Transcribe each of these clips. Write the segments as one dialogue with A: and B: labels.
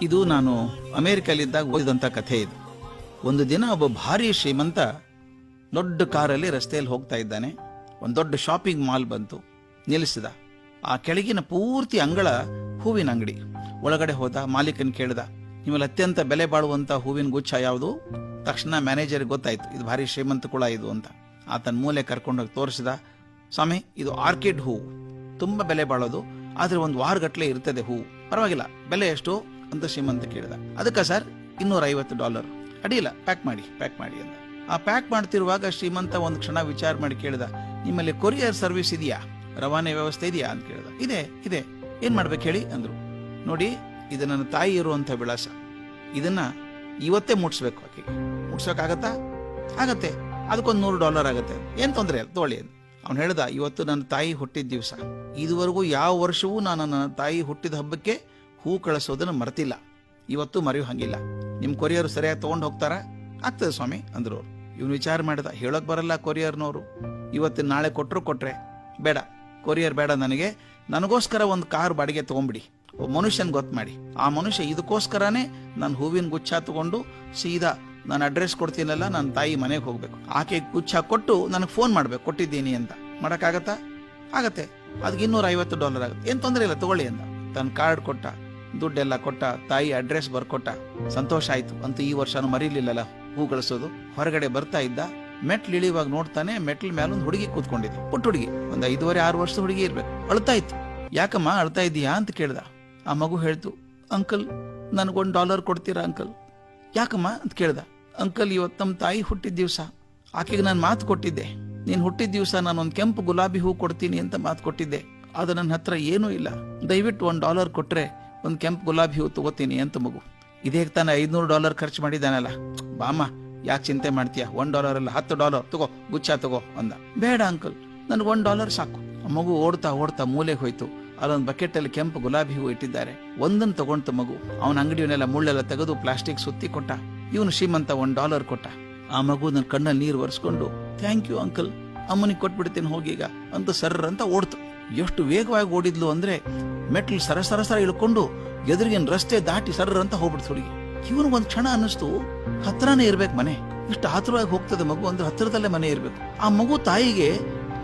A: ಇದು ನಾನು ಅಮೆರಿಕಲ್ಲಿದ್ದಾಗ ಓದಿದಂಥ ಕಥೆ ಇದು. ಒಂದು ದಿನ ಒಬ್ಬ ಭಾರಿ ಶ್ರೀಮಂತ ದೊಡ್ಡ ಕಾರಲ್ಲಿ ರಸ್ತೆಯಲ್ಲಿ ಹೋಗ್ತಾ ಇದ್ದಾನೆ. ಒಂದು ದೊಡ್ಡ ಶಾಪಿಂಗ್ ಮಾಲ್ ಬಂತು, ನಿಲ್ಲಿಸಿದ. ಆ ಕೆಳಗಿನ ಪೂರ್ತಿ ಅಂಗಳ ಹೂವಿನ ಅಂಗಡಿ. ಒಳಗಡೆ ಹೋದ, ಮಾಲೀಕನ್ ಕೇಳ್ದ, ನಿಮ್ಮಲ್ಲಿ ಅತ್ಯಂತ ಬೆಲೆ ಬಾಳುವಂತ ಹೂವಿನ ಗುಚ್ಛ ಯಾವುದು? ತಕ್ಷಣ ಮ್ಯಾನೇಜರ್ ಗೊತ್ತಾಯ್ತು, ಇದು ಭಾರಿ ಶ್ರೀಮಂತ ಕುಳ ಇದು ಅಂತ. ಆತನ ಮೂಲೆ ಕರ್ಕೊಂಡೋಗಿ ತೋರಿಸಿದ. ಸ್ವಾಮಿ, ಇದು ಆರ್ಕಿಡ್ ಹೂವು, ತುಂಬಾ ಬೆಲೆ ಬಾಳೋದು, ಆದ್ರೆ ಒಂದು ವಾರಗಟ್ಲೆ ಇರ್ತದೆ ಹೂವು, ಪರವಾಗಿಲ್ಲ, ಬೆಲೆ ಎಷ್ಟು ಅಂತ ಶ್ರೀಮಂತ ಕೇಳಿದ. ಅದಕ್ಕೆ ಸರ್ $250. ಅಡಿಯಿಲ್ಲ, ಪ್ಯಾಕ್ ಮಾಡಿ ಅಂತ. ಆ ಪ್ಯಾಕ್ ಮಾಡ್ತಿರುವಾಗ ಶ್ರೀಮಂತ ಒಂದು ಕ್ಷಣ ವಿಚಾರ ಮಾಡಿ ಕೇಳಿದ, ನಿಮ್ಮಲ್ಲಿ ಕೊರಿಯರ್ ಸರ್ವಿಸ್ ಇದೆಯಾ, ರವಾನೆ ವ್ಯವಸ್ಥೆ ಇದೆಯಾ ಅಂತ ಕೇಳಿದ. ಇದೆ, ಏನ್ ಮಾಡ್ಬೇಕು ಹೇಳಿ ಅಂದ್ರು. ನೋಡಿ, ಇದು ನನ್ನ ತಾಯಿ ಇರುವಂತ ವಿಳಾಸ, ಇದನ್ನ ಇವತ್ತೇ ಮುಟ್ಸ್ಬೇಕು. ಆಕೆಗೆ ಮುಟ್ಸೋಕಾಗತ್ತಾ? ಆಗತ್ತೆ, ಅದಕ್ಕೊಂದು $100 ಆಗತ್ತೆ, ಏನ್ ತೊಂದರೆ ಇಲ್ಲ, ತಗೊಳ್ಳಿ. ಅವ್ನು ಹೇಳ್ದ, ಇವತ್ತು ನನ್ನ ತಾಯಿ ಹುಟ್ಟಿದ ದಿವಸ, ಇದುವರೆಗೂ ಯಾವ ವರ್ಷವೂ ನಾನು ನನ್ನ ತಾಯಿ ಹುಟ್ಟಿದ ಹಬ್ಬಕ್ಕೆ ಹೂ ಕಳಿಸೋದನ್ನ ಮರ್ತಿಲ್ಲ, ಇವತ್ತು ಮರೆಯೋ ಹಂಗಿಲ್ಲ. ನಿಮ್ ಕೊರಿಯರ್ ಸರಿಯಾಗಿ ತಗೊಂಡು ಹೋಗ್ತಾರ? ಆಗ್ತದೆ ಸ್ವಾಮಿ ಅಂದ್ರು ಅವ್ರು. ಇವನು ವಿಚಾರ ಮಾಡಿದ, ಹೇಳೋಕ್ ಬರಲ್ಲ ಕೊರಿಯರ್ನವರು, ಇವತ್ತು ನಾಳೆ ಕೊಟ್ರೆ ಬೇಡ, ಕೊರಿಯರ್ ಬೇಡ, ನನಗೋಸ್ಕರ ಒಂದು ಕಾರ್ ಬಾಡಿಗೆ ತಗೊಂಡ್ಬಿಡಿ, ಮನುಷ್ಯನ್ ಗೊತ್ತು ಮಾಡಿ. ಆ ಮನುಷ್ಯ ಇದಕ್ಕೋಸ್ಕರನೇ ನಾನು ಹೂವಿನ ಗುಚ್ಛ ತಗೊಂಡು ಸೀದಾ ನಾನು ಅಡ್ರೆಸ್ ಕೊಡ್ತೀನಲ್ಲ, ನನ್ನ ತಾಯಿ ಮನೆಗೆ ಹೋಗ್ಬೇಕು, ಆಕೆ ಗುಚ್ಛ ಕೊಟ್ಟು ನನಗೆ ಫೋನ್ ಮಾಡ್ಬೇಕು ಕೊಟ್ಟಿದ್ದೀನಿ ಅಂತ. ಮಾಡಕ್ಕಾಗತ್ತಾ? ಆಗತ್ತೆ, ಅದಕ್ಕೆ $250 ಆಗುತ್ತೆ, ಏನ್ ತೊಂದರೆ ಇಲ್ಲ, ತಗೊಳ್ಳಿ ಅಂತ. ತನ್ನ ಕಾರ್ಡ್ ಕೊಟ್ಟ, ದುಡ್ಡೆಲ್ಲ ಕೊಟ್ಟ, ತಾಯಿ ಅಡ್ರೆಸ್ ಬರ್ಕೊಟ್ಟ. ಸಂತೋಷ ಆಯ್ತು, ಅಂತ ಈ ವರ್ಷನೂ ಮರೀಲಿಲ್ಲಲ್ಲ ಹೂ ಗಳಿಸೋದು. ಹೊರಗಡೆ ಬರ್ತಾ ಇದ್ದ, ಮೆಟ್ಲು ಇಳಿಯುವಾಗ ನೋಡ್ತಾನೆ, ಮೆಟ್ಲ ಮೇಲೆ ಒಂದು ಹುಡುಗಿ ಕೂತ್ಕೊಂಡಿದೆ, ಪುಟ್ಟ ಹುಡುಗಿ, ಒಂದು 5-6 ವರ್ಷದ ಹುಡುಗಿ ಇರ್ಬೇಕು. ಅಳ್ತಾ ಇತ್ತು. ಯಾಕಮ್ಮ ಅಳ್ತಾ ಇದೀಯಾ ಅಂತ ಕೇಳ್ದ. ಆ ಮಗು ಹೇಳ್ತು, ಅಂಕಲ್ $1 ಕೊಡ್ತೀರಾ ಅಂಕಲ್? ಯಾಕಮ್ಮ ಅಂತ ಕೇಳ್ದ. ಅಂಕಲ್, ಇವತ್ತು ನಮ್ಮ ತಾಯಿ ಹುಟ್ಟಿದ ದಿವಸ, ಆಕೆಗೆ ನಾನು ಮಾತು ಕೊಟ್ಟಿದ್ದೆ, ನೀನ್ ಹುಟ್ಟಿದ ದಿವಸ ನಾನೊಂದು ಕೆಂಪು ಗುಲಾಬಿ ಹೂ ಕೊಡ್ತೀನಿ ಅಂತ ಮಾತು ಕೊಟ್ಟಿದ್ದೆ, ಅದು ನನ್ನ ಹತ್ರ ಏನೂ ಇಲ್ಲ, ದಯವಿಟ್ಟು $1 ಕೊಟ್ರೆ ಒಂದು ಕೆಂಪು ಗುಲಾಬಿ ಹೂ ತಗೋತೀನಿ ಅಂತ ಮಗು. ಇದೇ ತಾನೆ $500 ಖರ್ಚು ಮಾಡಿದ್ದಾನಲ್ಲ, ಬಾಮ ಯಾಕೆ ಚಿಂತೆ ಮಾಡ್ತೀಯ, $1 ಅಲ್ಲ $10 ತಗೋ, ಗುಚ್ಛ ತಗೋ ಅಂದ. ಬೇಡ ಅಂಕಲ್, ನನಗೆ $1 ಸಾಕು. ಮಗು ಓಡ್ತಾ ಮೂಲೆಗೆ ಹೋಯ್ತು. ಅಲ್ಲೊಂದು ಬಕೆಟ್ ಅಲ್ಲಿ ಕೆಂಪು ಗುಲಾಬಿ ಹೂ ಇಟ್ಟಿದ್ದಾರೆ, ಒಂದನ್ನು ತಗೊಂಡು ಮಗು ಅವನ ಅಂಗಡಿಯವನ್ನೆಲ್ಲ ಮುಳ್ಳೆಲ್ಲ ತೆಗೆದು ಪ್ಲಾಸ್ಟಿಕ್ ಸುತ್ತಿ ಕೊಟ್ಟ. ಇವನು ಶ್ರೀಮಂತ $1 ಕೊಟ್ಟ. ಆ ಮಗು ನನ್ನ ಕಣ್ಣಲ್ಲಿ ನೀರು ಒರೆಸ್ಕೊಂಡು, ಥ್ಯಾಂಕ್ ಯು ಅಂಕಲ್, ಅಮ್ಮನಿಗೆ ಕೊಟ್ಬಿಡ್ತೀನಿ ಹೋಗೀಗ ಅಂತ ಸರ್ರ ಅಂತ ಓಡ್ತು. ಎಷ್ಟು ವೇಗವಾಗಿ ಓಡಿದ್ಲು ಅಂದ್ರೆ, ಮೆಟ್ಲು ಸರ ಇಳ್ಕೊಂಡು ಎದುರಿಗಿನ ರಸ್ತೆ ದಾಟಿ ಸರ್ರ ಅಂತ ಹೋಗ್ಬಿಡ್ತು ಹುಡುಗಿ. ಇವನು ಒಂದ್ ಕ್ಷಣ ಅನ್ನಿಸ್ತು, ಹತ್ರನೇ ಇರ್ಬೇಕು ಮನೆ, ಇಷ್ಟು ಆತುರವಾಗಿ ಹೋಗ್ತದೆ ಮಗು ಅಂದ್ರೆ ಹತ್ತಿರದಲ್ಲೇ ಮನೆ ಇರ್ಬೇಕು. ಆ ಮಗು ತಾಯಿಗೆ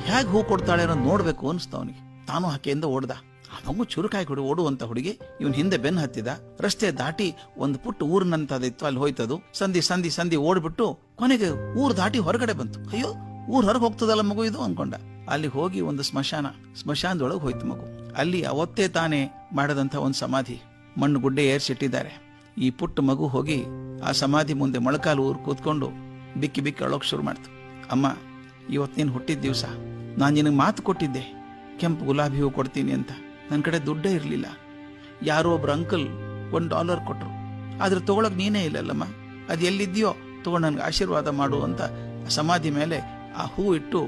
A: ಹೇಗೆ ಹೂ ಕೊಡ್ತಾಳೆ ಅನ್ನೋದು ನೋಡ್ಬೇಕು ಅನಿಸ್ತ ಅವನಿಗೆ. ತಾನು ಆಕೆಯಿಂದ ಓಡ್ದ. ಆ ಮಗು ಚುರುಕಾಗಿ ಓಡುವಂತ ಹುಡುಗಿ ಇವನ್ ಹಿಂದೆ ಬೆನ್ನು ಹತ್ತಿದ. ರಸ್ತೆ ದಾಟಿ ಒಂದು ಪುಟ್ಟ ಊರಿನಂತದಿತ್ತು, ಅಲ್ಲಿ ಹೋಯ್ತದು. ಸಂಧಿ ಓಡ್ಬಿಟ್ಟು ಕೊನೆಗೆ ಊರ್ ದಾಟಿ ಹೊರಗಡೆ ಬಂತು. ಅಯ್ಯೋ, ಊರ್ ಹೊರಗೆ ಹೋಗ್ತದಲ್ಲ ಮಗು ಇದು ಅನ್ಕೊಂಡ. ಅಲ್ಲಿ ಹೋಗಿ ಒಂದು ಸ್ಮಶಾನದೊಳಗೆ ಹೋಯ್ತು ಮಗು. ಅಲ್ಲಿ ಅವತ್ತೇ ತಾನೇ ಮಾಡದಂತ ಒಂದು ಸಮಾಧಿ, ಮಣ್ಣು ಗುಡ್ಡೆ ಏರ್ಸಿಟ್ಟಿದ್ದಾರೆ. ಈ ಪುಟ್ಟ ಮಗು ಹೋಗಿ ಆ ಸಮಾಧಿ ಮುಂದೆ ಮೊಳಕಾಲು ಊರು ಕೂತ್ಕೊಂಡು ಬಿಕ್ಕಿ ಅಳೋಕ್ ಶುರು ಮಾಡ್ತು. ಅಮ್ಮ, ಇವತ್ತು ನೀನು ಹುಟ್ಟಿದ ದಿವಸ, ನಾನು ನಿನಗೆ ಮಾತು ಕೊಟ್ಟಿದ್ದೆ ಕೆಂಪು ಗುಲಾಬಿ ಹೂ ಕೊಡ್ತೀನಿ ಅಂತ. ನನ್ನ ಕಡೆ ದುಡ್ಡೇ ಇರಲಿಲ್ಲ, ಯಾರೋ ಒಬ್ರು ಅಂಕಲ್ $1 ಕೊಟ್ರು, ಆದ್ರೆ ತಗೊಳಕ್ ನೀನೇ ಇಲ್ಲಲ್ಲಮ್ಮ, ಅದು ಎಲ್ಲಿದ್ಯೋ ತಗೊಂಡು ನನ್ಗೆ ಆಶೀರ್ವಾದ ಮಾಡು ಅಂತ ಸಮಾಧಿ ಮೇಲೆ ಆ ಹೂ ಇಟ್ಟು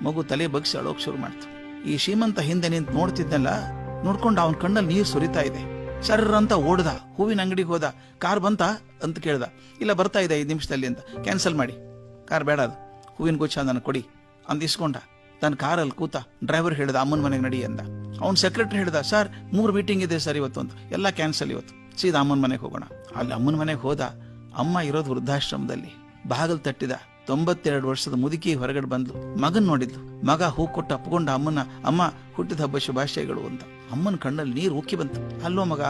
A: ಮಗು ತಲೆ ಬಗ್ಸಿ ಅಳೋಕ್ ಶುರು ಮಾಡ್ತು. ಈ ಶ್ರೀಮಂತ ಹಿಂದೆ ನಿಂತು ನೋಡ್ತಿದ್ನಲ್ಲ, ನೋಡ್ಕೊಂಡು ಅವನ ಕಣ್ಣಲ್ಲಿ ನೀರು ಸುರಿತಾ ಇದೆ. ಸರ್ರ ಅಂತ ಓಡ್ದ, ಹೂವಿನ ಅಂಗಡಿಗೆ ಹೋದ. ಕಾರ್ ಬಂತ ಅಂತ ಕೇಳ್ದ. ಇಲ್ಲ, ಬರ್ತಾ ಇದೆ 5 ನಿಮಿಷದಲ್ಲಿ ಅಂತ. ಕ್ಯಾನ್ಸಲ್ ಮಾಡಿ, ಕಾರ್ ಬೇಡ, ಅದು ಹೂವಿನ ಗುಚ್ಛ ನನಗೆ ಕೊಡಿ ಅಂತ ಇಸ್ಕೊಂಡ. ತನ್ನ ಕಾರಲ್ಲಿ ಕೂತ. ಡ್ರೈವರ್ ಹೇಳ್ದ, ಅಮ್ಮನ ಮನೆಗೆ ನಡಿ ಅಂದ. ಅವ್ನ ಸೆಕ್ರೆಟರಿ ಹೇಳ್ದ, ಸರ್ 3 ಮೀಟಿಂಗ್ ಇದೆ ಸರ್ ಇವತ್ತು ಅಂತ. ಎಲ್ಲ ಕ್ಯಾನ್ಸಲ್ ಇವತ್ತು, ಸೀದಾ ಅಮ್ಮನ ಮನೆಗೆ ಹೋಗೋಣ. ಅಲ್ಲಿ ಅಮ್ಮನ ಮನೆಗೆ ಹೋದ. ಅಮ್ಮ ಇರೋದು ವೃದ್ಧಾಶ್ರಮದಲ್ಲಿ. ಬಾಗಲ್ ತಟ್ಟಿದ. 92 ವರ್ಷದ ಮುದುಕಿ ಹೊರಗಡೆ ಬಂದ್ಲು. ಮಗನ್ ನೋಡಿದ್ಲು. ಮಗ ಹೂ ಕೊಟ್ಟು ಅಪ್ಕೊಂಡ ಅಮ್ಮನ, ಅಮ್ಮ ಹುಟ್ಟಿದ ಹಬ್ಬ ಶುಭಾಶಯಗಳು ಅಂತ. ಅಮ್ಮನ ಕಣ್ಣಲ್ಲಿ ನೀರು ಉಕ್ಕಿ ಬಂತು. ಅಲ್ಲೋ ಮಗ,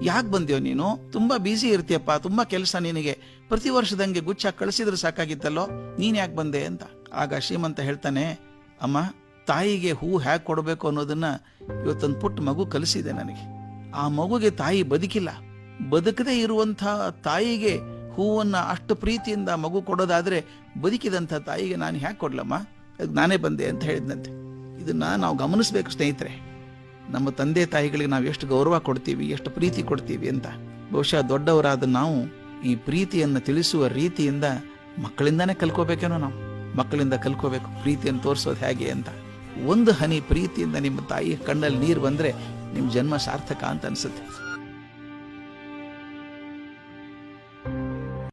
A: ಯಾಕೆ ಬಂದ್ಯೋ ನೀನು? ತುಂಬಾ ಬ್ಯುಸಿ ಇರ್ತೀಯಪ್ಪ, ತುಂಬಾ ಕೆಲಸ ನಿನಗೆ, ಪ್ರತಿ ವರ್ಷದಂಗೆ ಗುಚ್ಛ ಕಳಿಸಿದ್ರೆ ಸಾಕಾಗಿತ್ತಲ್ಲೋ, ನೀನ್ ಯಾಕೆ ಬಂದೆ ಅಂತ. ಆಗ ಶ್ರೀಮಂತ ಹೇಳ್ತಾನೆ, ಅಮ್ಮ, ತಾಯಿಗೆ ಹೂ ಹ್ಯಾಕ್ ಕೊಡಬೇಕು ಅನ್ನೋದನ್ನ ಇವತ್ತೊಂದು ಪುಟ್ಟ ಮಗು ಕಲಿಸಿದೆ ನನಗೆ. ಆ ಮಗುಗೆ ತಾಯಿ ಬದುಕಿಲ್ಲ, ಬದುಕದೇ ಇರುವಂತ ತಾಯಿಗೆ ಹೂವನ್ನ ಅಷ್ಟು ಪ್ರೀತಿಯಿಂದ ಮಗು ಕೊಡೋದಾದ್ರೆ, ಬದುಕಿದಂಥ ತಾಯಿಗೆ ನಾನು ಹ್ಯಾಕ್ ಕೊಡ್ಲಮ್ಮ, ನಾನೇ ಬಂದೆ ಅಂತ ಹೇಳಿದ್ನಂತೆ. ಇದನ್ನ ನಾವು ಗಮನಿಸ್ಬೇಕು ಸ್ನೇಹಿತರೆ. ನಮ್ಮ ತಂದೆ ತಾಯಿಗಳಿಗೆ ನಾವು ಎಷ್ಟು ಗೌರವ ಕೊಡ್ತೀವಿ, ಎಷ್ಟು ಪ್ರೀತಿ ಕೊಡ್ತೀವಿ ಅಂತ. ಬಹುಶಃ ದೊಡ್ಡವರಾದ ನಾವು ಈ ಪ್ರೀತಿಯನ್ನು ತಿಳಿಸುವ ರೀತಿಯಿಂದ ಮಕ್ಕಳಿಂದಾನೇ ಕಲ್ಕೋಬೇಕೇನೋ. ನಾವು ಮಕ್ಕಳಿಂದ ಕಲ್ಕೋಬೇಕು ಪ್ರೀತಿಯನ್ನು ತೋರಿಸೋದು ಹೇಗೆ ಅಂತ. ಒಂದು ಹನಿ ಪ್ರೀತಿಯಿಂದ ನಿಮ್ಮ ತಾಯಿಯ ಕಣ್ಣಲ್ಲಿ ನೀರು ಬಂದ್ರೆ ನಿಮ್ಮ ಜನ್ಮ ಸಾರ್ಥಕ ಅಂತ ಅನ್ಸುತ್ತೆ.